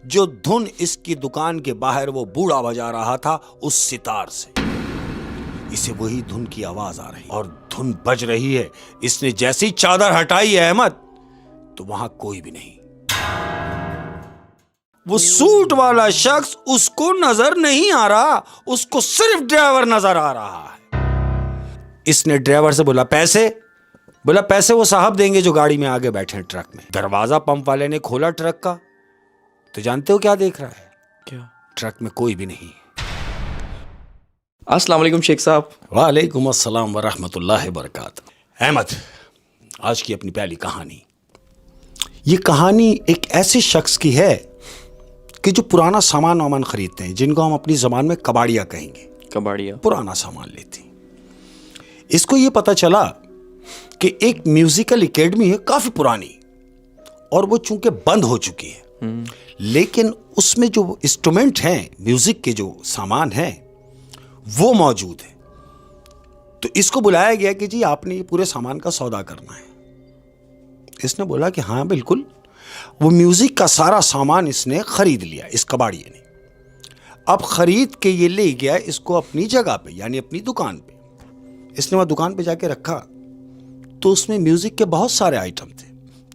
जो धुन इसकी दुकान के बाहर वो बूढ़ा बजा रहा था उस सितार से, इसे वही धुन की आवाज आ रही और धुन बज रही है। इसने जैसी चादर हटाई है अहमद, तो वहां कोई भी नहीं। वो सूट वाला शख्स उसको नजर नहीं आ रहा, उसको सिर्फ ड्राइवर नजर आ रहा है। इसने ड्राइवर से बोला पैसे। बोला पैसे वो साहब देंगे जो गाड़ी में आगे बैठे हैं ट्रक में। दरवाजा पंप वाले ने खोला ट्रक का, तो जानते हो क्या देख रहा है? क्या? ट्रक में कोई भी नहीं। अस्सलाम वालेकुम शेख साहब। वालेकुम अस्सलाम व रहमतुल्लाहि व बरकातहू। अहमद, आज की अपनी पहली कहानी। ये कहानी एक ऐसे शख्स की है कि जो पुराना सामान वामान खरीदते हैं, जिनको हम अपनी जबान में कबाड़िया कहेंगे। कबाड़िया? पुराना सामान लेते हैं। इसको ये पता चला कि एक म्यूजिकल एकेडमी है काफी पुरानी, और वो चूंकि बंद हो चुकी है, लेकिन उसमें जो इंस्ट्रूमेंट हैं, म्यूजिक के जो सामान हैं, वो मौजूद है। तो इसको बुलाया गया कि जी आपने ये पूरे सामान का सौदा करना है। इसने बोला कि हाँ बिल्कुल। वो म्यूजिक का सारा सामान इसने खरीद लिया, इस कबाड़िए ने। अब खरीद के ये ले गया इसको अपनी जगह पे, यानी अपनी दुकान पे। इसने वहां दुकान पे जाके रखा, तो उसमें म्यूजिक के बहुत सारे आइटम थे।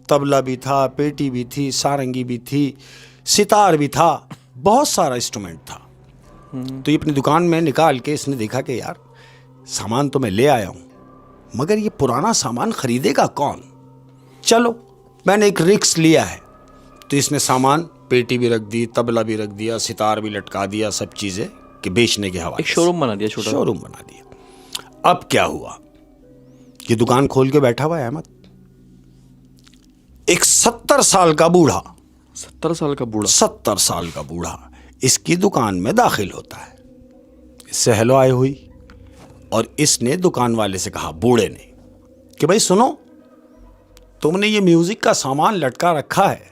तबला भी था, पेटी भी थी, सारंगी भी थी, सितार भी था, बहुत सारा इंस्ट्रूमेंट था। तो ये अपनी दुकान में निकाल के इसने देखा कि यार सामान तो मैं ले आया हूं, मगर ये पुराना सामान खरीदेगा कौन? चलो मैंने एक रिस्क लिया है। तो इसने सामान, पेटी भी रख दी, तबला भी रख दिया, सितार भी लटका दिया, सब चीजें कि बेचने के हवाले। एक शोरूम बना दिया, छोटा शोरूम बना दिया। अब क्या हुआ, ये दुकान खोल के बैठा हुआ है अहमद, एक 70 साल का बूढ़ा। 70 साल का बूढ़ा? 70 साल का बूढ़ा इसकी दुकान में दाखिल होता है। इससे हेलो आए हुई, और इसने दुकान वाले से कहा, बूढ़े ने, कि भाई सुनो, तुमने ये म्यूजिक का सामान लटका रखा है,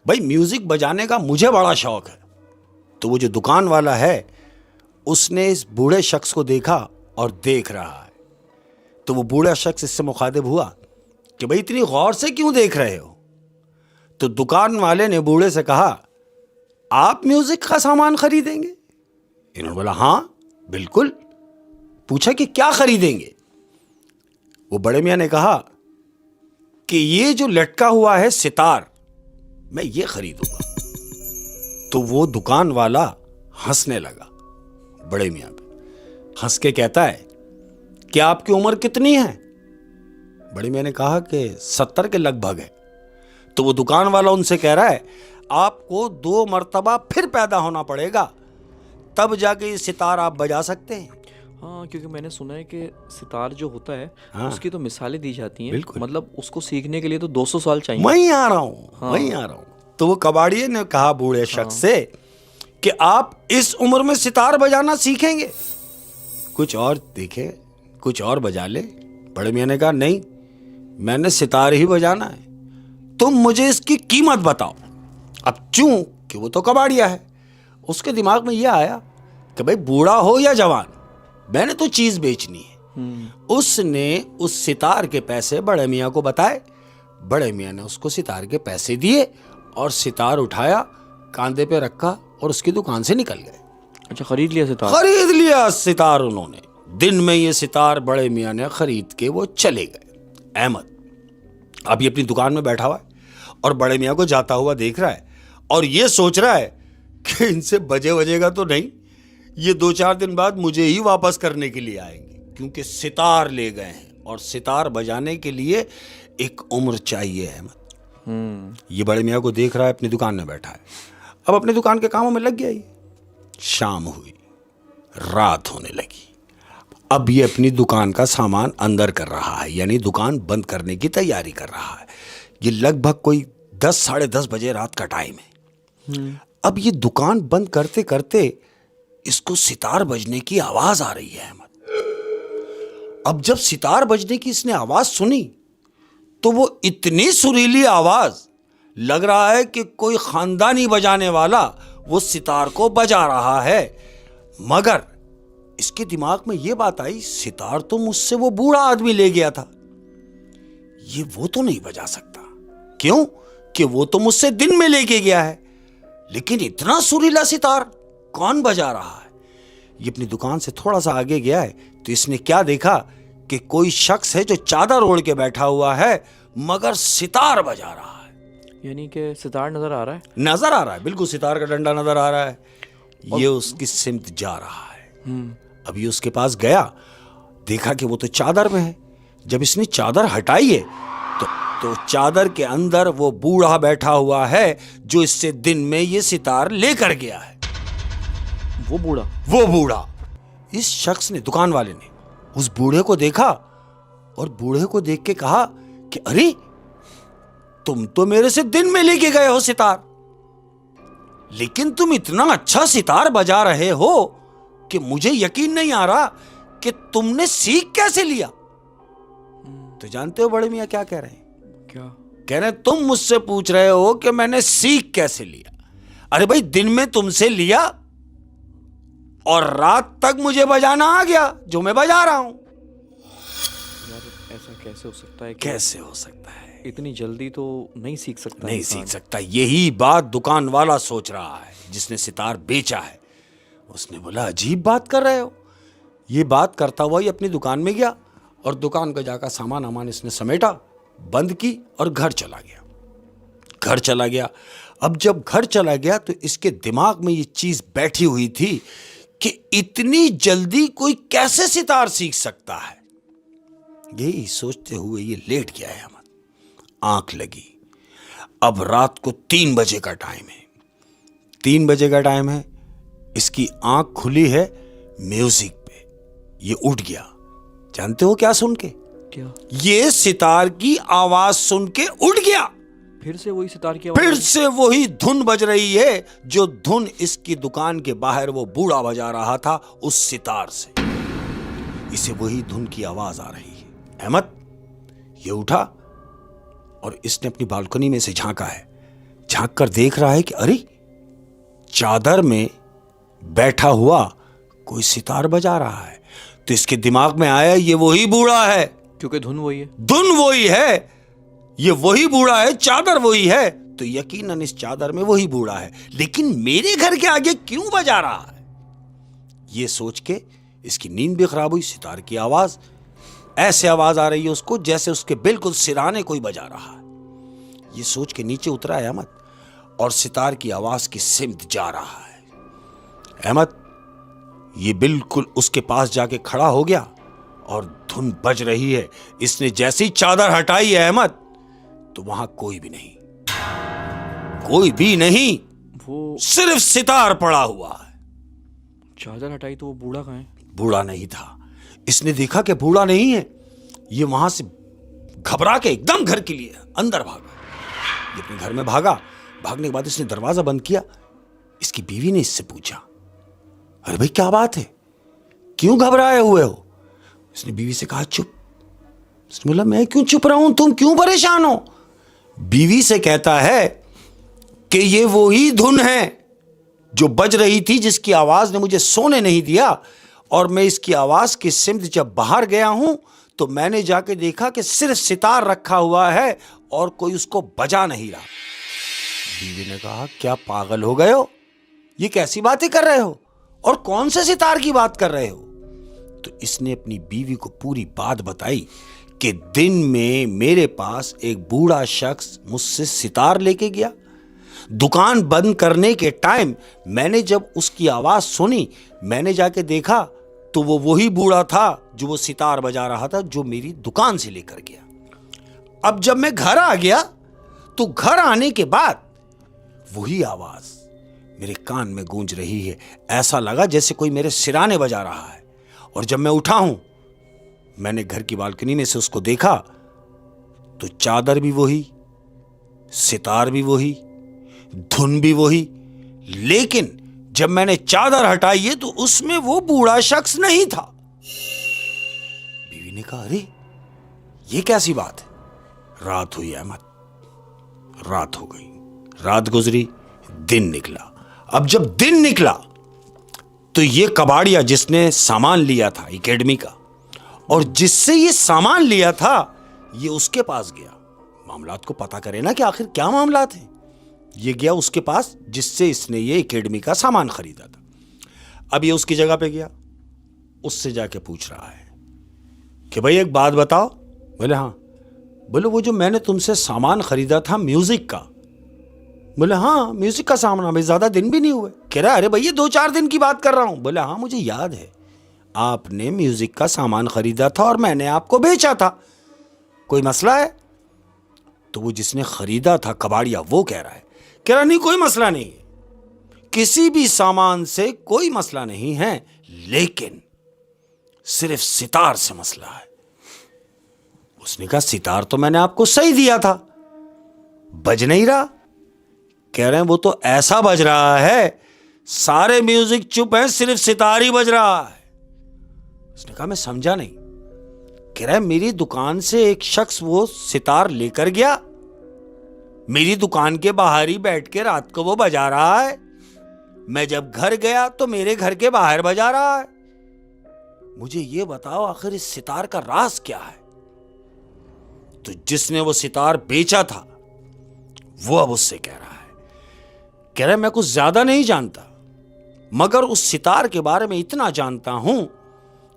भाई म्यूजिक बजाने का मुझे बड़ा शौक है। तो वो जो दुकान वाला है उसने इस बूढ़े शख्स को देखा और देख रहा है। तो वो बूढ़ा शख्स इससे मुखातिब हुआ कि भाई इतनी गौर से क्यों देख रहे हो? तो दुकान वाले ने बूढ़े से कहा, आप म्यूजिक का सामान खरीदेंगे? इन्होंने बोला हाँ बिल्कुल। पूछा कि क्या खरीदेंगे? वो बड़े मियां ने कहा कि ये जो लटका हुआ है सितार, मैं ये खरीदूंगा। तो वो दुकान वाला हंसने लगा बड़े मियां पे। हंस के कहता है कि आपकी उम्र कितनी है? बड़े मियां ने कहा कि 70 के लगभग है। तो वो दुकान वाला उनसे कह रहा है, आपको 2 मर्तबा फिर पैदा होना पड़ेगा, तब जाके ये सितार आप बजा सकते हैं। हाँ, क्योंकि मैंने सुना है कि सितार जो होता है, हाँ, उसकी तो मिसालें दी जाती हैं। बिल्कुल। मतलब उसको सीखने के लिए तो 200 साल चाहिए। वहीं आ रहा हूं, हाँ। वहीं आ रहा हूं। तो वो कबाड़िए ने कहा बूढ़े शख्स से कि आप इस उम्र में सितार बजाना सीखेंगे? कुछ और देखे, कुछ और बजा ले। बड़े मियां ने कहा नहीं, मैंने सितार ही बजाना है, तुम मुझे इसकी कीमत बताओ। अब चूंकि वो तो कबाड़िया है, उसके दिमाग में यह आया कि भाई बूढ़ा हो या जवान, मैंने तो चीज बेचनी है। उसने उस सितार के पैसे बड़े मियां को बताए। बड़े मियां ने उसको सितार के पैसे दिए और सितार उठाया, कांधे पे रखा और उसकी दुकान से निकल गए। अच्छा, खरीद लिया सितार? खरीद लिया सितार उन्होंने। दिन में ये सितार बड़े मियां ने खरीद के वो चले गए। अहमद अब ये अपनी दुकान में बैठा हुआ है और बड़े मियां को जाता हुआ देख रहा है, और ये सोच रहा है कि इनसे बजेगा तो नहीं, ये 2-4 दिन बाद मुझे ही वापस करने के लिए आएंगे, क्योंकि सितार ले गए हैं और सितार बजाने के लिए एक उम्र चाहिए। अहमद ये बड़े मियां को देख रहा है, अपनी दुकान में बैठा है। अब अपनी दुकान के कामों में लग गया। ये शाम हुई, रात होने लगी। अब ये अपनी दुकान का सामान अंदर कर रहा है, यानी दुकान बंद करने की तैयारी कर रहा है। ये लगभग कोई 10 साढ़े 10 बजे रात का टाइम है। अब ये दुकान बंद करते करते इसको सितार बजने की आवाज आ रही है अहमद। अब जब सितार बजने की इसने आवाज सुनी, तो वो इतनी सुरीली आवाज, लग रहा है कि कोई खानदानी बजाने वाला वो सितार को बजा रहा है। मगर इसके दिमाग में ये बात आई, सितार तो मुझसे वो बूढ़ा आदमी ले गया था, ये वो तो नहीं बजा सकता। क्यों? कि वो तो मुझसे दिन में लेके गया है। लेकिन इतना सुरीला सितार कौन बजा रहा है? ये अपनी दुकान से थोड़ा सा आगे गया है तो इसने क्या देखा कि कोई शख्स है जो चादर ओढ़ के बैठा हुआ है मगर सितार बजा रहा है। यानी कि सितार नजर आ रहा है। नजर आ रहा है, बिल्कुल सितार का डंडा नजर आ रहा है। ये उसकी सिमत जा रहा है। अब ये उसके पास गया, देखा कि वो तो चादर में है। जब इसने चादर हटाई है तो चादर के अंदर वो बूढ़ा बैठा हुआ है जो इससे दिन में ये सितार लेकर गया है। वो बूढ़ा इस शख्स ने, दुकान वाले ने, उस बूढ़े को देखा और बूढ़े को देख के कहा कि अरे तुम तो मेरे से दिन में लेके गए हो सितार, लेकिन तुम इतना अच्छा सितार बजा रहे हो कि मुझे यकीन नहीं आ रहा कि तुमने सीख कैसे लिया। तो जानते हो बड़े मियां क्या कह रहे हैं? क्या कह रहे हैं, तुम मुझसे पूछ रहे हो कि मैंने सीख कैसे लिया। अरे भाई, दिन में तुमसे लिया और रात तक मुझे बजाना आ गया जो मैं बजा रहा हूं। यार ऐसा कैसे हो सकता है? कैसे हो सकता है? इतनी जल्दी तो नहीं सीख सकता नहीं इंसान। सीख सकता। यही बात दुकान वाला सोच रहा है जिसने सितार बेचा है। उसने बोला, अजीब बात कर रहे हो। ये बात करता हुआ ही अपनी दुकान में गया और दुकान का जाकर सामान आमान इसने समेटा, बंद की और घर चला गया। अब जब घर चला गया तो इसके दिमाग में ये चीज बैठी हुई थी कि इतनी जल्दी कोई कैसे सितार सीख सकता है। यही सोचते हुए ये लेट गया है। आंख लगी। अब रात को 3 बजे का टाइम है। 3 बजे का टाइम है। इसकी आंख खुली है म्यूजिक पे। ये उठ गया। जानते हो क्या सुन के? क्या? ये सितार की आवाज सुन के उठ गया। फिर से वही सितार की आवाज? फिर से वही धुन बज रही है जो धुन इसकी दुकान के बाहर वो बूढ़ा बजा रहा था उस सितार से। इसे वही धुन की आवाज आ रही है। अहमद ये उठा और इसने अपनी बालकनी में से झांका है। झांक कर देख रहा है कि अरे चादर में बैठा हुआ कोई सितार बजा रहा है। तो इसके दिमाग में आया ये वही बूढ़ा है, क्योंकि धुन वही है। धुन वही है, ये वही बूढ़ा है, चादर वही है, तो यकीनन इस चादर में वही बूढ़ा है। लेकिन मेरे घर के आगे क्यों बजा रहा है? ये सोच के इसकी नींद भी खराब हुई। सितार की आवाज, ऐसे आवाज आ रही है उसको जैसे उसके बिल्कुल सिराने कोई बजा रहा है। ये सोच के नीचे उतरा है अहमद और सितार की आवाज की सिमत जा रहा है। अहमद ये बिल्कुल उसके पास जाके खड़ा हो गया और धुन बज रही है। इसने जैसी चादर हटाई है अहमद तो वहां कोई भी नहीं, वो सिर्फ सितार पड़ा हुआ है। चादर हटाई तो वो बूढ़ा कहाँ है? बूढ़ा नहीं था। इसने देखा कि बूढ़ा नहीं है। ये वहां से घबरा के एकदम घर के लिए अंदर भागा। ये अपने घर में भागा। भागने के बाद इसने दरवाजा बंद किया। इसकी बीवी ने इससे पूछा, अरे भाई क्या बात है, क्यों घबराए हुए हो? इसने बीवी से कहा, चुप। इसने बोला, मैं क्यों चुप रहा हूं, तुम क्यों परेशान हो? बीवी से कहता है कि ये वही धुन है जो बज रही थी जिसकी आवाज ने मुझे सोने नहीं दिया, और मैं इसकी आवाज की सिमत जब बाहर गया हूं तो मैंने जाके देखा कि सिर्फ सितार रखा हुआ है और कोई उसको बजा नहीं रहा। बीवी ने कहा, क्या पागल हो गए हो? ये कैसी बातें कर रहे हो और कौन से सितार की बात कर रहे हो? तो इसने अपनी बीवी को पूरी बात बताई कि दिन में मेरे पास एक बूढ़ा शख्स मुझसे सितार लेके गया। दुकान बंद करने के टाइम मैंने जब उसकी आवाज सुनी, मैंने जाके देखा तो वो वही बूढ़ा था जो वो सितार बजा रहा था जो मेरी दुकान से लेकर गया। अब जब मैं घर आ गया तो घर आने के बाद वही आवाज मेरे कान में गूंज रही है। ऐसा लगा जैसे कोई मेरे सिराने बजा रहा है। और जब मैं उठा हूं, मैंने घर की बालकनी में से उसको देखा तो चादर भी वही, सितार भी वही, धुन भी वही, लेकिन जब मैंने चादर हटाई है तो उसमें वो बूढ़ा शख्स नहीं था। बीवी ने कहा, अरे ये कैसी बात है? रात हुई अहमद, रात हो गई, रात गुजरी, दिन निकला। अब जब दिन निकला तो ये कबाड़िया जिसने सामान लिया था एकेडमी का और जिससे ये सामान लिया था, ये उसके पास गया मामलात को पता करे ना कि आखिर क्या मामला थे। ये गया उसके पास जिससे इसने ये एकेडमी का सामान खरीदा था। अब ये उसकी जगह पे गया, उससे जाके पूछ रहा है कि भाई एक बात बताओ। बोले हाँ। बोले वो जो मैंने तुमसे सामान खरीदा था म्यूजिक का। बोले हाँ म्यूजिक का सामान, भाई ज्यादा दिन भी नहीं हुए। कह रहा अरे भैया 2-4 दिन की बात कर रहा हूं। बोले हाँ मुझे याद है, आपने म्यूजिक का सामान खरीदा था और मैंने आपको बेचा था, कोई मसला है? तो वो जिसने खरीदा था कबाड़िया वो कह रहा नहीं कोई मसला नहीं है, किसी भी सामान से कोई मसला नहीं है, लेकिन सिर्फ सितार से मसला है। उसने कहा सितार तो मैंने आपको सही दिया था, बज नहीं रहा। कह रहे हैं वो तो ऐसा बज रहा है, सारे म्यूजिक चुप है, सिर्फ सितार ही बज रहा है। उसने कहा मैं समझा नहीं। कह रहा है मेरी दुकान से एक शख्स वो सितार लेकर गया, मेरी दुकान के बाहर ही बैठ के रात को वो बजा रहा है, मैं जब घर गया तो मेरे घर के बाहर बजा रहा है। मुझे ये बताओ आखिर इस सितार का राज क्या है? तो जिसने वो सितार बेचा था वो अब उससे कह रहा है मैं कुछ ज्यादा नहीं जानता, मगर उस सितार के बारे में इतना जानता हूं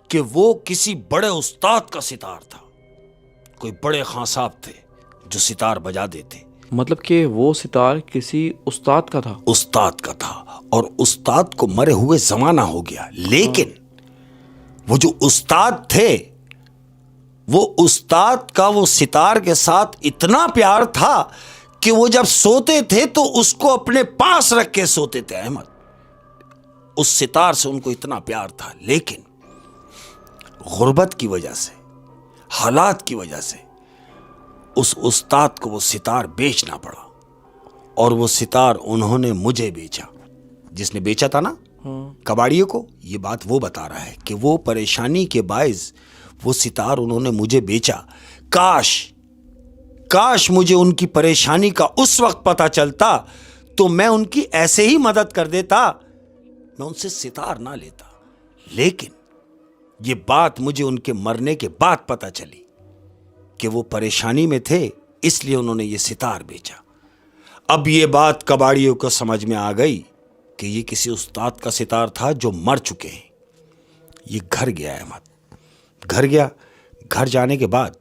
कि वो किसी बड़े उस्ताद का सितार था, कोई बड़े खां साहब थे जो सितार बजा देते। मतलब कि वो सितार किसी उस्ताद का था? उस्ताद का था, और उस्ताद को मरे हुए जमाना हो गया, लेकिन वो जो उस्ताद थे वो उस्ताद का वो सितार के साथ इतना प्यार था कि वो जब सोते थे तो उसको अपने पास रख के सोते थे। अहमद, उस सितार से उनको इतना प्यार था, लेकिन गुर्बत की वजह से, हालात की वजह से उस उस्ताद को वो सितार बेचना पड़ा, और वो सितार उन्होंने मुझे बेचा। जिसने बेचा था ना कबाड़िए को, ये बात वो बता रहा है कि वो परेशानी के बायस वो सितार उन्होंने मुझे बेचा। काश मुझे उनकी परेशानी का उस वक्त पता चलता तो मैं उनकी ऐसे ही मदद कर देता, मैं उनसे सितार ना लेता। लेकिन ये बात मुझे उनके मरने के बाद पता चली कि वो परेशानी में थे, इसलिए उन्होंने ये सितार बेचा। अब ये बात कबाड़ियों को समझ में आ गई कि ये किसी उस्ताद का सितार था जो मर चुके हैं। ये घर गया अहमद, घर गया। घर जाने के बाद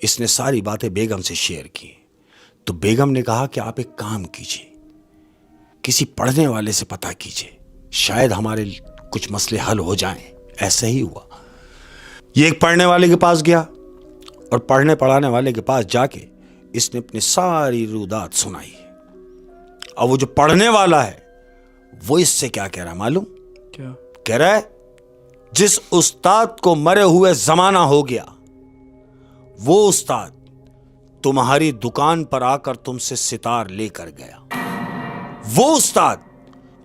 इसने सारी बातें बेगम से शेयर की। तो बेगम ने कहा कि आप एक काम कीजिए, किसी पढ़ने वाले से पता कीजिए, शायद हमारे कुछ मसले हल हो जाएं। ऐसा ही हुआ। ये एक पढ़ने वाले के पास गया, और पढ़ने पढ़ाने वाले के पास जाके इसने अपनी सारी रुदात सुनाई। अब वो जो पढ़ने वाला है वो इससे क्या कह रहा है मालूम? क्या कह रहा है? जिस उस्ताद को मरे हुए जमाना हो गया, वो उस्ताद तुम्हारी दुकान पर आकर तुमसे सितार लेकर गया। वो उस्ताद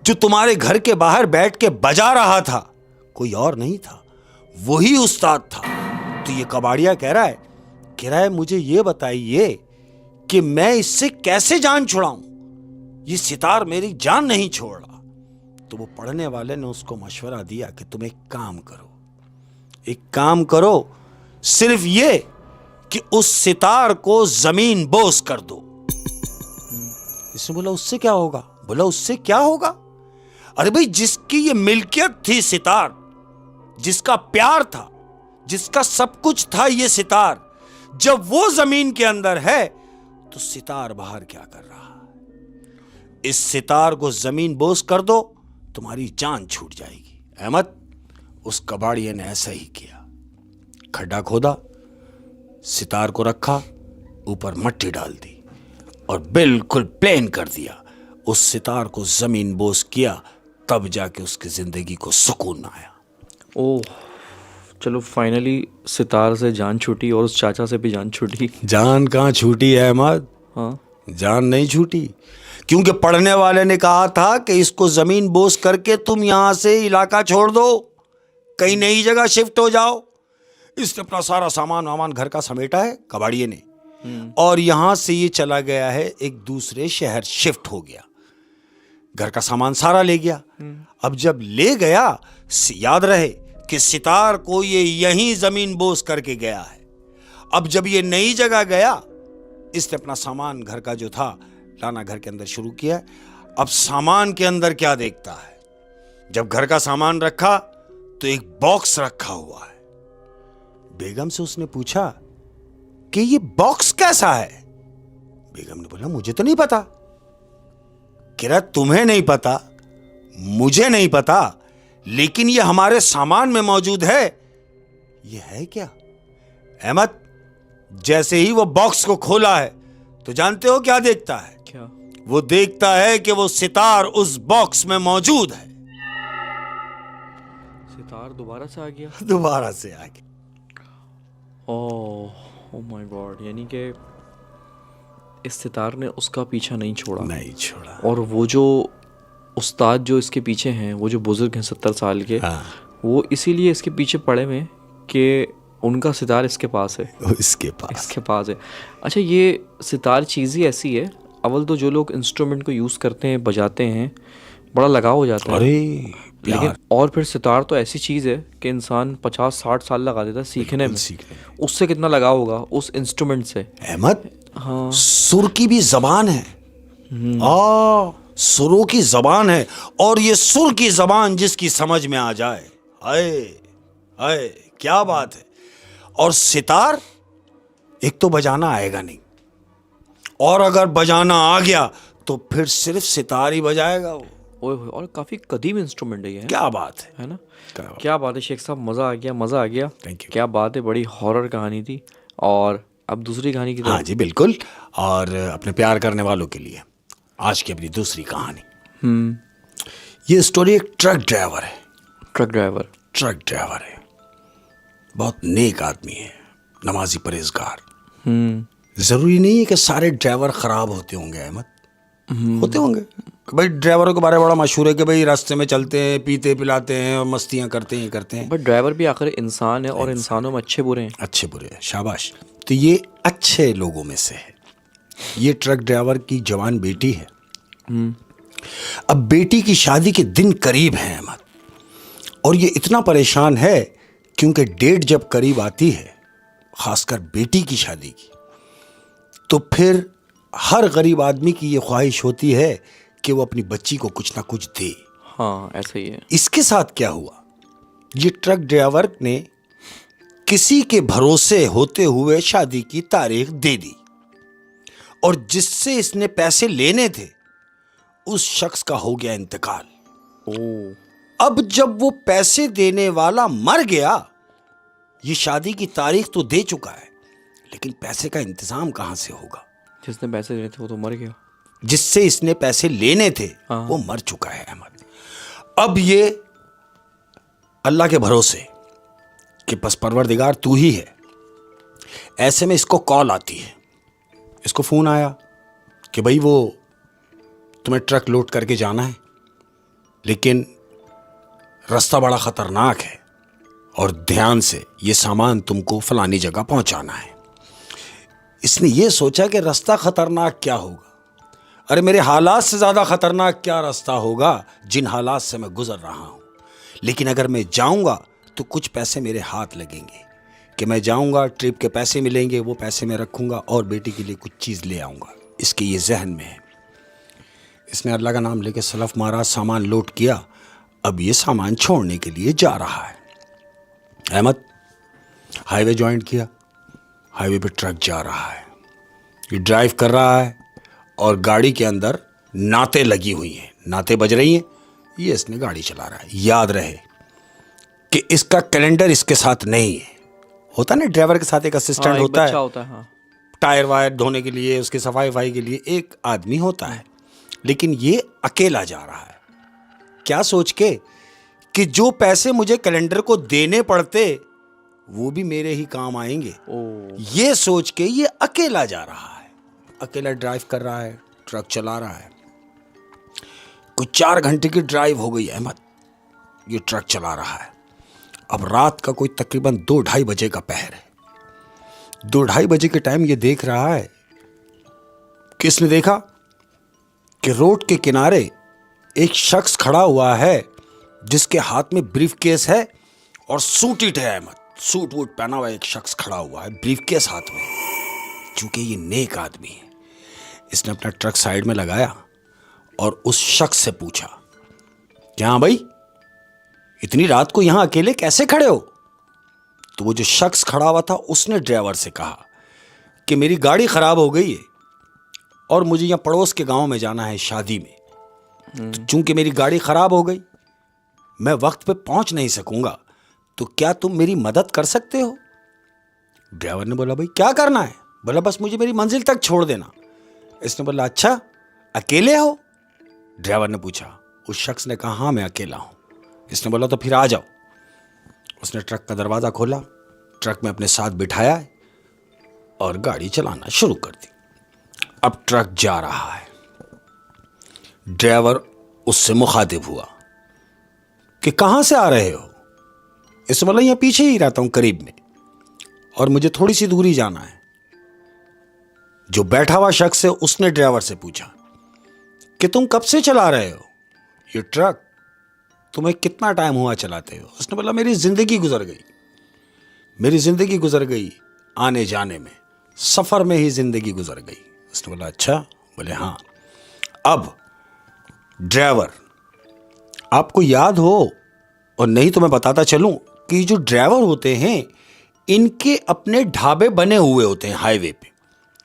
जो तुम्हारे घर के बाहर बैठ के बजा रहा था, कोई और नहीं था, वही उस्ताद था। तो ये कबाड़िया कह रहा है मुझे ये बताइए कि मैं इससे कैसे जान छुड़ाऊं, ये सितार मेरी जान नहीं छोड़ रहा। तो वो पढ़ने वाले ने उसको मशवरा दिया कि तुम एक काम करो, सिर्फ ये कि उस सितार को जमीन बोस कर दो। इसने बोला उससे क्या होगा? बोला उससे क्या होगा? अरे भाई, जिसकी ये मिल्कियत थी सितार, जिसका प्यार था, जिसका सब कुछ था ये सितार, जब वो जमीन के अंदर है तो सितार बाहर क्या कर रहा है? इस सितार को जमीन बोस कर दो, तुम्हारी जान छूट जाएगी। अहमद, उस कबाड़िए ने ऐसा ही किया। खड्डा खोदा, सितार को रखा, ऊपर मट्टी डाल दी और बिल्कुल प्लेन कर दिया। उस सितार को जमीन बोस किया, तब जाके उसकी जिंदगी को सुकून आया। ओह, चलो फाइनली सितार से जान छूटी और उस चाचा से भी जान छूटी। जान कहाँ छूटी है अहमद? हाँ, जान नहीं छूटी, क्योंकि पढ़ने वाले ने कहा था कि इसको जमीन बोस करके तुम यहां से इलाका छोड़ दो, कहीं नई जगह शिफ्ट हो जाओ। इसने अपना सारा सामान वामान घर का समेटा है कबाड़िए ने, और यहां से ये चला गया है, एक दूसरे शहर शिफ्ट हो गया, घर का सामान सारा ले गया। अब जब ले गया, याद रहे कि सितार को ये यहीं जमीन बोस करके गया है। अब जब ये नई जगह गया, इसने अपना सामान घर का जो था लाना घर के अंदर शुरू किया। अब सामान के अंदर क्या देखता है, जब घर का सामान रखा तो एक बॉक्स रखा हुआ है। बेगम से उसने पूछा कि ये बॉक्स कैसा है। बेगम ने बोला मुझे तो नहीं पता। कह रहा तुम्हें नहीं पता, मुझे नहीं पता, लेकिन ये हमारे सामान में मौजूद है। ये है क्या? अहमद, जैसे ही वो बॉक्स को खोला है तो जानते हो क्या देखता है? क्या? वो देखता है कि वो सितार उस बॉक्स में मौजूद है। सितार दोबारा से आ गया। दोबारा से आ गया। ओह माय गॉड, यानी कि इस सितार ने उसका पीछा नहीं छोड़ा। नहीं छोड़ा। और वो जो उस्ताद जो इसके पीछे हैं, वो जो बुजुर्ग हैं 70 साल के, हाँ। वो इसीलिए इसके पीछे पड़े हुए हैं कि उनका सितार इसके पास है। इसके पास है। अच्छा, ये सितार चीज़ ही ऐसी है, अव्वल तो जो लोग इंस्ट्रूमेंट को यूज़ करते हैं, बजाते हैं, बड़ा लगाव हो जाता है। लेकिन और फिर सितार तो ऐसी चीज़ है कि इंसान 50-60 साल लगा देता है सीखने में। उससे कितना लगाव होगा उस इंस्ट्रूमेंट से। अहमद, हाँ, सुर की भी जबान है। सुरों की जबान है, और ये सुर की जबान जिसकी समझ में आ जाए, हाय हाय क्या बात है। और सितार एक तो बजाना आएगा नहीं, और अगर बजाना आ गया तो फिर सिर्फ सितार ही बजाएगा वो। ओए, और काफ़ी कदीम इंस्ट्रूमेंट है ये। क्या बात है ना? क्या बात है शेख साहब, मज़ा आ गया। Thank you. क्या बात है, बड़ी हॉरर कहानी थी। और अब दूसरी कहानी की हाँ जी बिल्कुल। और अपने प्यार करने वालों के लिए आज की अपनी दूसरी कहानी। ये स्टोरी एक ट्रक ड्राइवर है। ट्रक ड्राइवर है, बहुत नेक आदमी है, नमाजी परहेजगार। जरूरी नहीं है कि सारे ड्राइवर खराब होते होंगे अहमद, होते होंगे। भाई ड्राइवरों के बारे में बड़ा मशहूर है कि भाई रास्ते में चलते हैं, पीते पिलाते हैं और मस्तियां करते हैं। बट ड्राइवर भी आखिर इंसान है, और इंसानों में अच्छे बुरे हैं। शाबाश। तो ये अच्छे लोगों में से है। ये ट्रक ड्राइवर की जवान बेटी है। अब बेटी की शादी के दिन करीब है अहमद, और ये इतना परेशान है क्योंकि डेट जब करीब आती है, खासकर बेटी की शादी की, तो फिर हर गरीब आदमी की ये ख्वाहिश होती है कि वो अपनी बच्ची को कुछ ना कुछ दे। हाँ, ऐसा ही है। इसके साथ क्या हुआ, ये ट्रक ड्राइवर ने किसी के भरोसे होते हुए शादी की तारीख दे दी, और जिससे इसने पैसे लेने थे उस शख्स का हो गया इंतकाल। अब जब वो पैसे देने वाला मर गया, ये शादी की तारीख तो दे चुका है, लेकिन पैसे का इंतजाम कहां से होगा? जिसने पैसे लेने थे वो तो मर गया। जिससे इसने पैसे लेने थे वो मर चुका है अहमद। अब ये अल्लाह के भरोसे कि बस परवरदिगार तू ही है। ऐसे में इसको कॉल आती है, इसको फोन आया कि भाई वो तुम्हें ट्रक लोड करके जाना है, लेकिन रास्ता बड़ा खतरनाक है, और ध्यान से ये सामान तुमको फलानी जगह पहुंचाना है। इसने ये सोचा कि रास्ता खतरनाक क्या होगा, अरे मेरे हालात से ज़्यादा खतरनाक क्या रास्ता होगा जिन हालात से मैं गुजर रहा हूँ। लेकिन अगर मैं जाऊँगा तो कुछ पैसे मेरे हाथ लगेंगे, कि मैं जाऊँगा, ट्रिप के पैसे मिलेंगे, वो पैसे मैं रखूँगा और बेटी के लिए कुछ चीज़ ले आऊँगा। इसके ये जहन में है। इसने अल्लाह का नाम लेके सलफ मारा, सामान लोड किया। अब ये सामान छोड़ने के लिए जा रहा है। अहमद, हाईवे ज्वाइंट किया, हाईवे पे ट्रक जा रहा है, ये ड्राइव कर रहा है, और गाड़ी के अंदर नाते लगी हुई हैं, नाते बज रही हैं, ये इसने गाड़ी चला रहा है। याद रहे कि इसका कैलेंडर इसके साथ नहीं है। होता ना ड्राइवर के साथ एक असिस्टेंट होता है, हाँ। टायर वायर धोने के लिए, उसकी सफाई वफाई के लिए एक आदमी होता है, लेकिन ये अकेला जा रहा है। क्या सोच के कि जो पैसे मुझे कैलेंडर को देने पड़ते वो भी मेरे ही काम आएंगे, ये सोच के ये अकेला जा रहा है, अकेला ड्राइव कर रहा है, ट्रक चला रहा है। कुछ 4 घंटे की ड्राइव हो गई अहमद, ये ट्रक चला रहा है। अब रात का कोई तकरीबन 2-2:30 बजे का पहर है। 2-2:30 बजे के टाइम ये देख रहा है, किसने देखा कि रोड के किनारे एक शख्स खड़ा हुआ है जिसके हाथ में ब्रीफ केस है और सूट है अहमद, सूट वूट पहना हुआ एक शख्स खड़ा हुआ है, ब्रीफ केस हाथ में। चूंकि ये नेक आदमी है, इसने अपना ट्रक साइड में लगाया और उस शख्स से पूछा, क्या भाई, इतनी रात को यहां अकेले कैसे खड़े हो? तो वो जो शख्स खड़ा हुआ था उसने ड्राइवर से कहा कि मेरी गाड़ी खराब हो गई है और मुझे यहाँ पड़ोस के गांव में जाना है शादी में। तो चूंकि मेरी गाड़ी खराब हो गई, मैं वक्त पे पहुंच नहीं सकूंगा, तो क्या तुम मेरी मदद कर सकते हो? ड्राइवर ने बोला, भाई क्या करना है? बोला, बस मुझे मेरी मंजिल तक छोड़ देना। इसने बोला, अच्छा अकेले हो? ड्राइवर ने पूछा। उस शख्स ने कहा, हाँ मैं अकेला हूं। इसने बोला, तो फिर आ जाओ। उसने ट्रक का दरवाजा खोला, ट्रक में अपने साथ बिठाया और गाड़ी चलाना शुरू कर दी। अब ट्रक जा रहा है। ड्राइवर उससे मुखातिब हुआ कि कहां से आ रहे हो? इसने बोला, यहां पीछे ही रहता हूं करीब में, और मुझे थोड़ी सी दूरी जाना है। जो बैठा हुआ शख्स है उसने ड्राइवर से पूछा कि तुम कब से चला रहे हो ये ट्रक? तुम्हें कितना टाइम हुआ चलाते हो? उसने बोला, मेरी जिंदगी गुजर गई आने जाने में, सफर में ही जिंदगी गुजर गई। उसने बोला, अच्छा? बोले, हाँ। अब ड्राइवर, आपको याद हो और नहीं तो मैं बताता चलूं कि जो ड्राइवर होते हैं इनके अपने ढाबे बने हुए होते हैं हाईवे पे,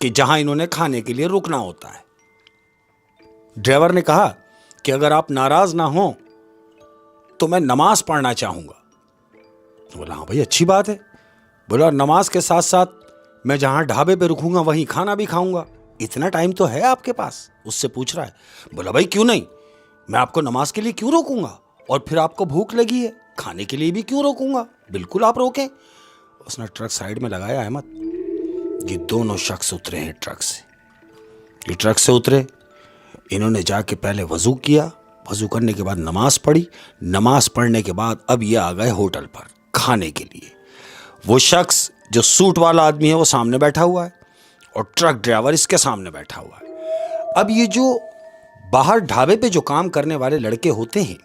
कि जहां इन्होंने खाने के लिए रुकना होता है। ड्राइवर ने कहा कि अगर आप नाराज ना हो तो मैं नमाज पढ़ना चाहूंगा। तो बोला, हाँ भाई अच्छी बात है। बोला, नमाज के साथ साथ मैं जहां ढाबे पे रुकूंगा वहीं खाना भी खाऊंगा। इतना टाइम तो है आपके पास? उससे पूछ रहा है। बोला, भाई क्यों नहीं, मैं आपको नमाज के लिए क्यों रोकूंगा, और फिर आपको भूख लगी है, खाने के लिए भी क्यों रोकूंगा, बिल्कुल आप रोकें। उसने ट्रक साइड में लगाया। अहमद, ये दोनों शख्स उतरे हैं ट्रक से। ये ट्रक से उतरे, इन्होंने जाके पहले वजू किया, वजू करने के बाद नमाज पढ़ी, नमाज पढ़ने के बाद अब ये आ गए होटल पर खाने के लिए। वो शख्स जो सूट वाला आदमी है वो सामने बैठा हुआ है और ट्रक ड्राइवर इसके सामने बैठा हुआ है। अब ये जो बाहर ढाबे पे जो काम करने वाले लड़के होते हैं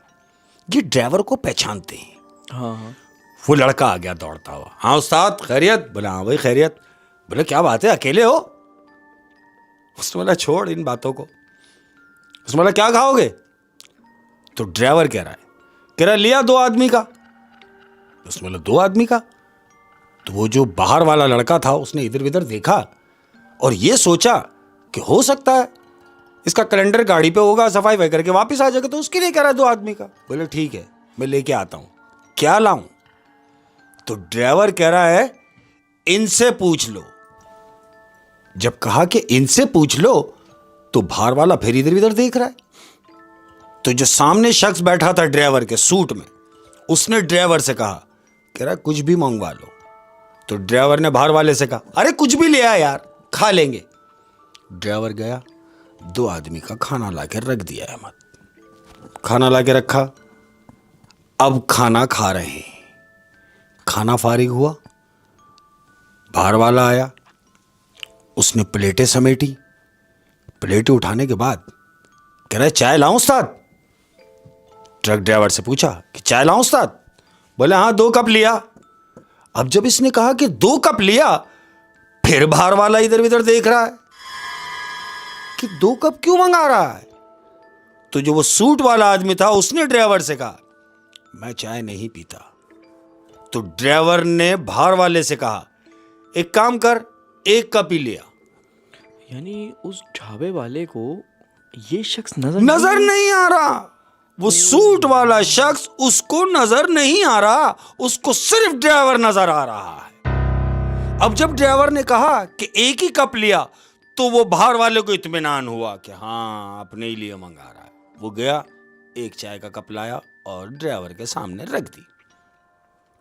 ये ड्राइवर को पहचानते हैं। हाँ। वो लड़का आ गया दौड़ता हुआ, हाँ उस्ताद खैरियत? बोला, हाँ भाई खैरियत। बोले, क्या बात है, अकेले हो? उसने बोला, छोड़ इन बातों को। उसने बोला, क्या खाओगे? तो ड्राइवर कह रहा है लिया 2 आदमी का। उसने बोला, 2 आदमी का? तो वो जो बाहर वाला लड़का था उसने इधर उधर देखा और ये सोचा कि हो सकता है इसका कैलेंडर गाड़ी पे होगा, सफाई वही करके वापस आ जाएगा, तो उसके लिए कह रहा है 2 आदमी का। बोले, ठीक है मैं लेके आता हूं, क्या लाऊं? तो ड्राइवर कह रहा है, इनसे पूछ लो। जब कहा कि इनसे पूछ लो तो बाहर वाला फिर इधर उधर देख रहा है। तो जो सामने शख्स बैठा था ड्राइवर के सूट में, उसने ड्राइवर से कहा, कह रहा कुछ भी मंगवा लो। तो ड्राइवर ने बाहर वाले से कहा, अरे कुछ भी ले आ यार, खा लेंगे। ड्राइवर गया, 2 आदमी का खाना लाके रख दिया। अहमद, खाना लाके रखा, अब खाना खा रहे हैं। खाना फारिग हुआ, बाहर वाला आया, उसने प्लेटें समेटी। प्लेटें उठाने के बाद कह रहा है, चाय लाऊं उस्ताद? ट्रक ड्राइवर से पूछा कि चाय लाऊं उस्ताद? बोले, हाँ 2 कप लिया। अब जब इसने कहा कि 2 कप लिया, फिर बाहर वाला इधर उधर देख रहा है कि 2 कप क्यों मंगा रहा है। तो जो वो सूट वाला आदमी था उसने ड्राइवर से कहा, मैं चाय नहीं पीता। तो ड्राइवर ने बाहर वाले से कहा, एक काम कर, 1 कप ही लिया। यानी उस ढाबे वाले को ये शख्स नजर नहीं आ रहा। वो सूट वाला शख्स उसको नजर नहीं आ रहा, उसको सिर्फ ड्राइवर नजर आ रहा है। अब जब ड्राइवर ने कहा कि 1 ही कप लिया तो वो बाहर वाले को इत्मीनान हुआ कि हाँ अपने ही लिए मंगा रहा है। वो गया, 1 चाय का कप लाया और ड्राइवर के सामने रख दी।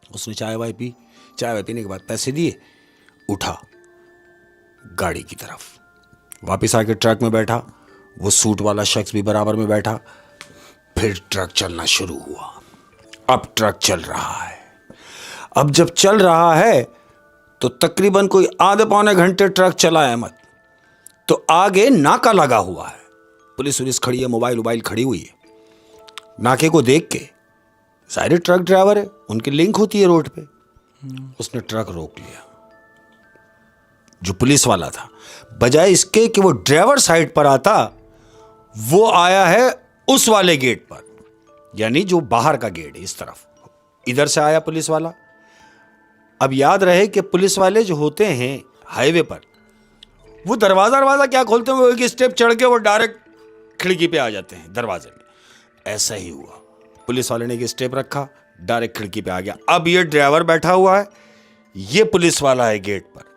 उसने चाय वाय पी, चाय वाय पीने के बाद पैसे दिए, उठा गाड़ी की तरफ, वापस आके ट्रक में बैठा। वो सूट वाला शख्स भी बराबर में बैठा। फिर ट्रक चलना शुरू हुआ। अब ट्रक चल रहा है। अब जब चल रहा है तो तकरीबन कोई आधे पौने घंटे ट्रक चला है अहमद। तो आगे नाका लगा हुआ है, पुलिस वुलिस खड़ी है, मोबाइल खड़ी हुई है। नाके को देख के, सारे ट्रक ड्राइवर है, उनकी लिंक होती है रोड पे। उसने ट्रक रोक लिया। जो पुलिस वाला था, बजाय इसके कि वो ड्राइवर साइड पर आता, वो आया है उस वाले गेट पर, यानी जो बाहर का गेट है इस तरफ, इधर से आया पुलिस वाला। अब याद रहे कि पुलिस वाले जो होते हैं हाईवे पर, वो दरवाजा क्या खोलते हैं, वो एक स्टेप चढ़ के वो डायरेक्ट खिड़की पे आ जाते हैं दरवाजे में। ऐसा ही हुआ, पुलिस वाले ने एक स्टेप रखा, डायरेक्ट खिड़की पे आ गया। अब ये ड्राइवर बैठा हुआ है, ये पुलिस वाला है गेट पर।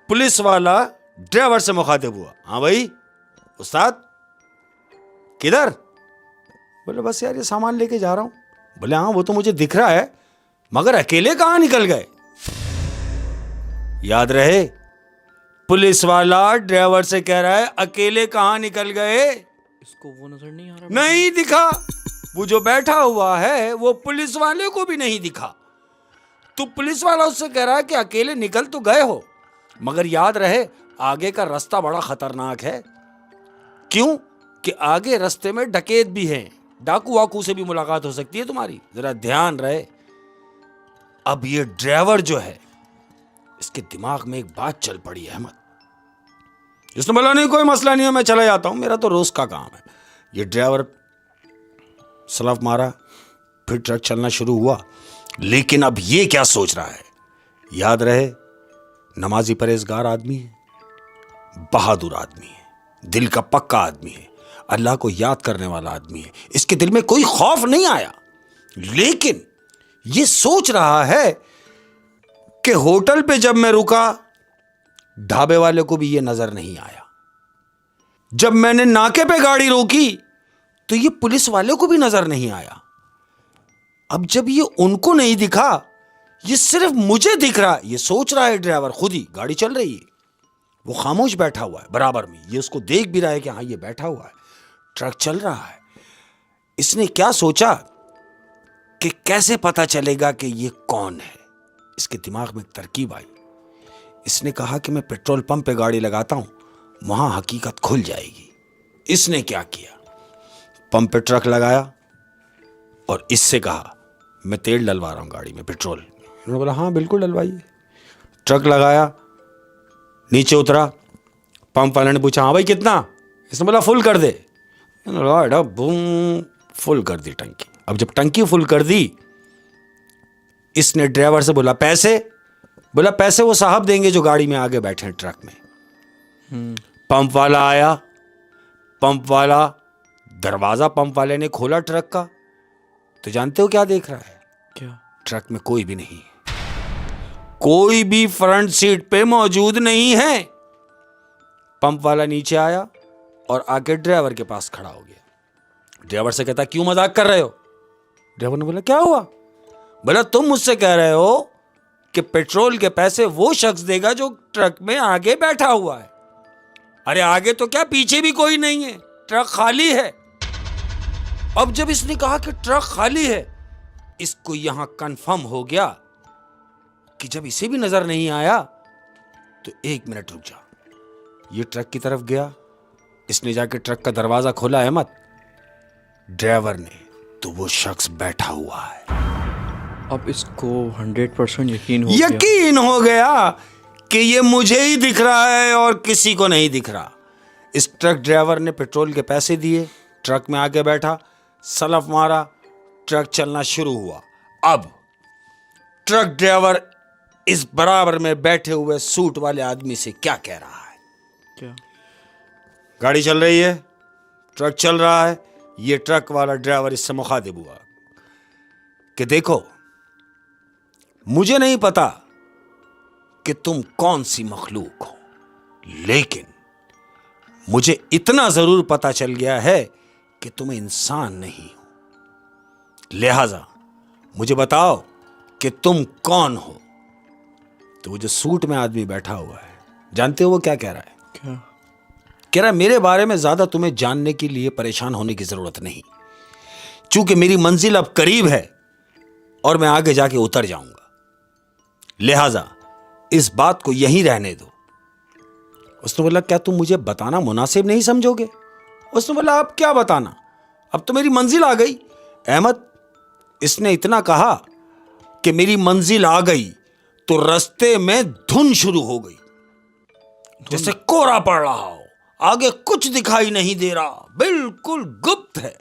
पुलिस वाला ड्राइवर से मुखातिब हुआ, हाँ भाई उस्ताद किधर? बोले बस यार ये सामान लेके जा रहा हूं। बोले हाँ वो तो मुझे दिख रहा है, मगर अकेले कहां निकल गए? याद रहे, पुलिस वाला ड्राइवर से कह रहा है अकेले कहां निकल गए? इसको वो नजर नहीं आ रहा? नहीं दिखा। वो जो बैठा हुआ है वो पुलिस वाले को भी नहीं दिखा। तो पुलिस वाला उससे कह रहा है कि अकेले निकल तो गए हो, मगर याद रहे आगे का रास्ता बड़ा खतरनाक है। क्यों? कि आगे रास्ते में डकैत भी हैं, डाकू वाकू से भी मुलाकात हो सकती है तुम्हारी, जरा ध्यान रहे। अब ये ड्राइवर जो है, इसके दिमाग में एक बात चल पड़ी है अहमद। इसने बोला नहीं कोई मसला नहीं है, मैं चला जाता हूं, मेरा तो रोज का काम है। ये ड्राइवर सलाफ मारा, फिर ट्रक चलना शुरू हुआ। लेकिन अब ये क्या सोच रहा है? याद रहे नमाजी परहेजगार आदमी है, बहादुर आदमी है, दिल का पक्का आदमी है, अल्लाह को याद करने वाला आदमी है। इसके दिल में कोई खौफ नहीं आया, लेकिन ये सोच रहा है कि होटल पे जब मैं रुका, ढाबे वाले को भी ये नजर नहीं आया। जब मैंने नाके पे गाड़ी रोकी तो ये पुलिस वाले को भी नजर नहीं आया। अब जब ये उनको नहीं दिखा, ये सिर्फ मुझे दिख रहा, ये सोच रहा है ड्राइवर खुद ही, गाड़ी चल रही है, वो खामोश बैठा हुआ है बराबर में, ये उसको देख भी रहा है कि हाँ ये बैठा हुआ है, ट्रक चल रहा है। इसने क्या सोचा कि कैसे पता चलेगा कि ये कौन है? इसके दिमाग में एक तरकीब आई। इसने कहा कि मैं पेट्रोल पंप पे गाड़ी लगाता हूं, वहां हकीकत खुल जाएगी। इसने क्या किया, पंप पे ट्रक लगाया और इससे कहा मैं तेल डलवा रहा हूं गाड़ी में, पेट्रोल। उन्होंने बोला हाँ बिल्कुल डलवाइए। ट्रक लगाया, नीचे उतरा, पंप वाले ने पूछा हाँ भाई कितना? इसने बोला फुल कर दे। बूम, फुल कर दी टंकी। अब जब टंकी फुल कर दी, इसने ड्राइवर से बोला पैसे? बोला पैसे वो साहब देंगे जो गाड़ी में आगे बैठे हैं ट्रक में। पंप वाला आया, पंप वाला दरवाजा पंप वाले ने खोला ट्रक का, तो जानते हो क्या देख रहा है? क्या? ट्रक में कोई भी नहीं है, कोई भी फ्रंट सीट पे मौजूद नहीं है। पंप वाला नीचे आया और आके ड्राइवर के पास खड़ा हो गया। ड्राइवर से कहता क्यों मजाक कर रहे हो? ड्राइवर ने बोला क्या हुआ? बोला तुम मुझसे कह रहे हो कि पेट्रोल के पैसे वो शख्स देगा जो ट्रक में आगे बैठा हुआ है। अरे आगे तो क्या, पीछे भी कोई नहीं है, ट्रक खाली है। अब जब इसने कहा कि ट्रक खाली है, इसको यहां कंफर्म हो गया कि जब इसे भी नजर नहीं आया तो एक मिनट रुक जा। ये ट्रक की तरफ गया, इसने जाके ट्रक का दरवाजा खोला अहमद, ड्राइवर ने, तो वो शख्स बैठा हुआ है। अब इसको 100% यकीन हो गया कि ये मुझे ही दिख रहा है और किसी को नहीं दिख रहा। इस ट्रक ड्राइवर ने पेट्रोल के पैसे दिए, ट्रक में आके बैठा, सलफ मारा, ट्रक चलना शुरू हुआ। अब ट्रक ड्राइवर इस बराबर में बैठे हुए सूट वाले आदमी से क्या कह रहा है? क्या? गाड़ी चल रही है, ट्रक चल रहा है, ये ट्रक वाला ड्राइवर इससे मुखातिब हुआ कि देखो मुझे नहीं पता कि तुम कौन सी मखलूक हो, लेकिन मुझे इतना जरूर पता चल गया है कि तुम इंसान नहीं हो। लिहाजा मुझे बताओ कि तुम कौन हो। तो वो जो सूट में आदमी बैठा हुआ है, जानते हो वो क्या कह रहा है? क्या? कह रहा है मेरे बारे में ज्यादा तुम्हें जानने के लिए परेशान होने की जरूरत नहीं, चूंकि मेरी मंजिल अब करीब है और मैं आगे जाके उतर जाऊंगा, लिहाजा इस बात को यहीं रहने दो। उसने बोला क्या तुम मुझे बताना मुनासिब नहीं समझोगे? उसने बोला अब क्या बताना, अब तो मेरी मंजिल आ गई। अहमद, इसने इतना कहा कि मेरी मंजिल आ गई तो रास्ते में धुन शुरू हो गई। जैसे कोहरा पड़ रहा हो, आगे कुछ दिखाई नहीं दे रहा, बिल्कुल गुप्त है।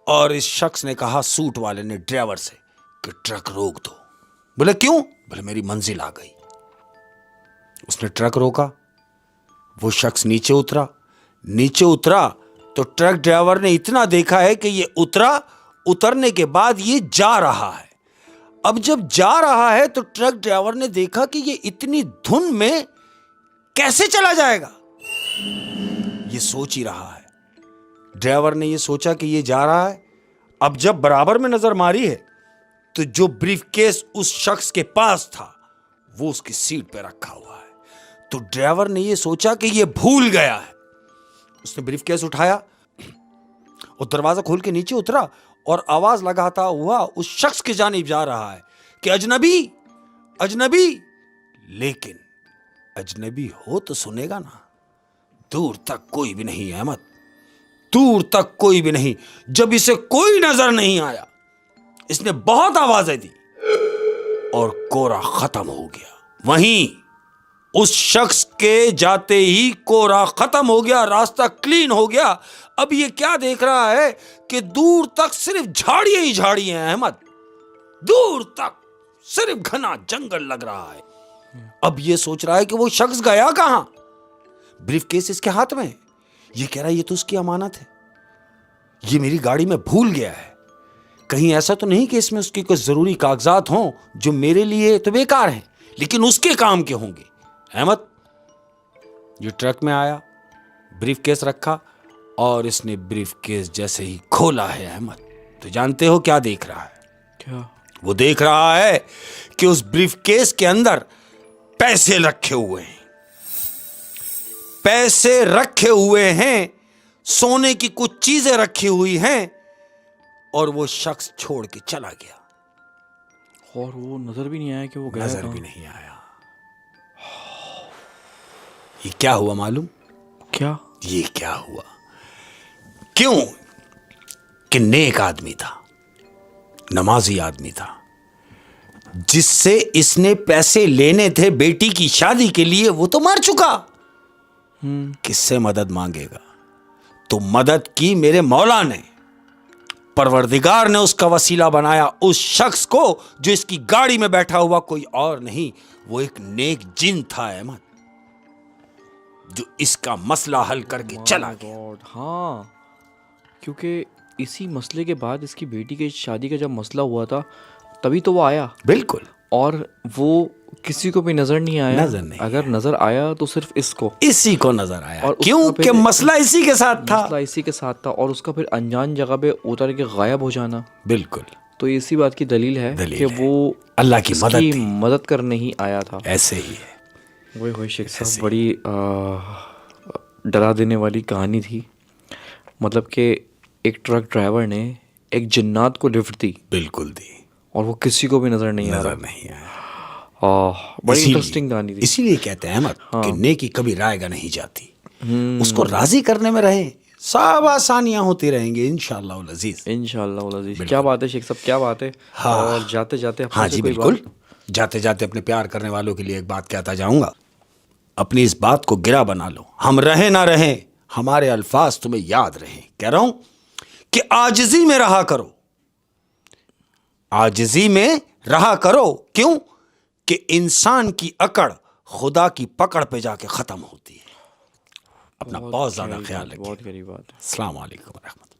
और इस शख्स ने कहा, सूट वाले ने ड्राइवर से, कि ट्रक रोक दो। बोले क्यों? बोले मेरी मंजिल आ गई। उसने ट्रक रोका, वो शख्स नीचे उतरा। नीचे उतरा तो ट्रक ड्राइवर ने इतना देखा है कि ये उतरने के बाद ये जा रहा है। अब जब जा रहा है तो ट्रक ड्राइवर ने देखा कि ये इतनी धुन में कैसे चला जाएगा, ये सोच ही रहा है। ड्राइवर ने ये सोचा कि ये जा रहा है। अब जब बराबर में नजर मारी है तो जो ब्रीफकेस उस शख्स के पास था वो उसकी सीट पे रखा हुआ है। तो ड्राइवर ने ये सोचा कि ये भूल गया है। उसने ब्रीफकेस उठाया और दरवाजा खोल के नीचे उतरा और आवाज लगाता हुआ उस शख्स की जानिब जा रहा है कि अजनबी, अजनबी। लेकिन अजनबी हो तो सुनेगा ना। दूर तक कोई भी नहीं अहमद, दूर तक कोई भी नहीं। जब इसे कोई नजर नहीं आया, इसने बहुत आवाजें दी और कोहरा खत्म हो गया। वहीं उस शख्स के जाते ही कोहरा खत्म हो गया, रास्ता क्लीन हो गया। अब ये क्या देख रहा है कि दूर तक सिर्फ झाड़ियां ही झाड़ियां हैं अहमद, दूर तक सिर्फ घना जंगल लग रहा है। अब ये सोच रहा है कि वो शख्स गया कहां। ब्रीफकेस इसके हाथ में है। ये कह रहा है ये तो उसकी अमानत है, ये मेरी गाड़ी में भूल गया है। कहीं ऐसा तो नहीं कि इसमें उसके कुछ जरूरी कागजात हों जो मेरे लिए तो बेकार हैं लेकिन उसके काम के होंगे। अहमद ये ट्रक में आया, ब्रीफकेस रखा और इसने ब्रीफकेस जैसे ही खोला है अहमद, तो जानते हो क्या देख रहा है? क्या? वो देख रहा है कि उस ब्रीफकेस के अंदर पैसे रखे हुए हैं, पैसे रखे हुए हैं, सोने की कुछ चीजें रखी हुई हैं। और वो शख्स छोड़ के चला गया और वो नजर भी नहीं आया कि वो गया नजर कहाँ? भी नहीं आया। ये क्या हुआ मालूम? क्या? ये क्या हुआ? क्यों कि नेक आदमी था, नमाजी आदमी था, जिससे इसने पैसे लेने थे बेटी की शादी के लिए, वो तो मर चुका। किससे मदद मांगेगा? तो मदद की मेरे मौला ने, परवरदिगार ने उसका वसीला बनाया उस शख्स को जो इसकी गाड़ी में बैठा हुआ कोई और नहीं, वो एक नेक जिन था अहमद, जो इसका मसला हल करके चला गया। गॉड, हाँ, क्योंकि इसी मसले के बाद इसकी बेटी की शादी का जब मसला हुआ था तभी तो वो आया। बिल्कुल। और वो किसी को भी नजर नहीं आया। नजर नहीं अगर नजर आया तो सिर्फ इसको, इसी को नजर आया। और उसका क्योंकि फिर मसला इसी के साथ था। मसला इसी के साथ था और उसका फिर अनजान जगह पे उतर के गायब हो जाना, बिल्कुल। तो इसी बात की दलील है कि वो अल्लाह की मदद इसकी थी। मदद करने ही आया था। ऐसे ही है। वही शेख साहब, बड़ी डरा देने वाली कहानी थी। मतलब कि एक ट्रक ड्राइवर ने एक जिन्नात को लिफ्ट दी, बिल्कुल दी, और वो किसी को भी नजर नहीं आ रहा। नजर नहीं आया। बड़ी इंटरेस्टिंग कहानी थी। इसीलिए कहते हैं अहमद कि नेकी कभी रायगा नहीं जाती, उसको राजी करने में रहे, सब आसानियां होती रहेंगी इंशाअल्लाह अज़ीज। इंशाअल्लाह अज़ीज। क्या बात है शेख साहब, क्या बात है। हाँ। और जाते जाते हाँ जी बिल्कुल, जाते जाते अपने प्यार करने वालों के लिए एक बात कहता जाऊंगा। अपनी इस बात को गिरा बना लो, हम रहे ना रहे, हमारे अल्फाज तुम्हें याद रहे। कह रहा हूं कि आजिज़ी में रहा करो, आजिज़ी में रहा करो। क्यों कि इंसान की अकड़ खुदा की पकड़ पे जाके खत्म होती है। अपना बहुत ज्यादा ख्याल रखिए। बहुत गरीब बात है। अस्सलाम वालेकुम व रहमतुल्लाह।